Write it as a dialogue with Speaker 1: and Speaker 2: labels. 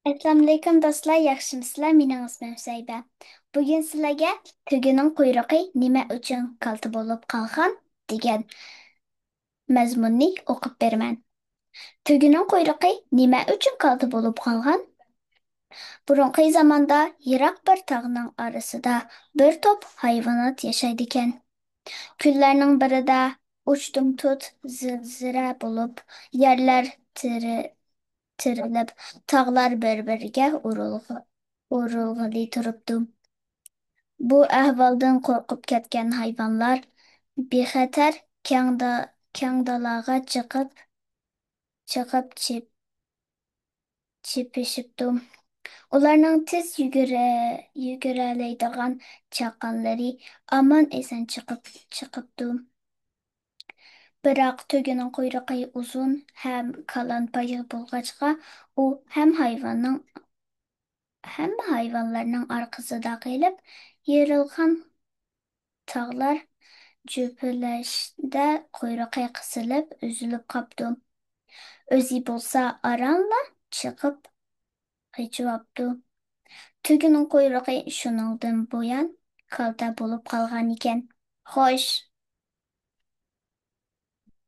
Speaker 1: Assalamu alaykum do'stlar, yaxshimisizlar? Mening ismim Sayba. Bugun sizlarga tugunning quyrug'i nima uchun kalta bo'lib qolgan degan mazmunni o'qib beraman. Tugunning quyrug'i nima uchun kalta bo'lib qolgan? Burunqi zamonda yiroq bir tog'ning orasida bir to'p hayvonot yashaydi ekan. Kunlarning birida uchdim tut zilzila bo'lib, yerlar tirilib, tog'lar bir-biriga urilg'ili turibdi. Bu ahvoldan qo'rqib ketgan hayvonlar bexatar keng dalaga chiqib chepishibdi. Ularning tez yuguroladigan chaqanlari omon-eson chiqibdi. Biroq tugunning quyrug'i uzun ham qalinpoy bo'lg'achqa, u hamma hayvonlarning orqasida qilib, yerilgan tog'lar cho'pilashda quyrug'i qisilib, uzilib qopti. O'zi bo'lsa aralla chiqib g'ijivapti. Tugunning quyrug'i shuningdan buyon kalta bo'lib qolgan ekan. Xo'sh,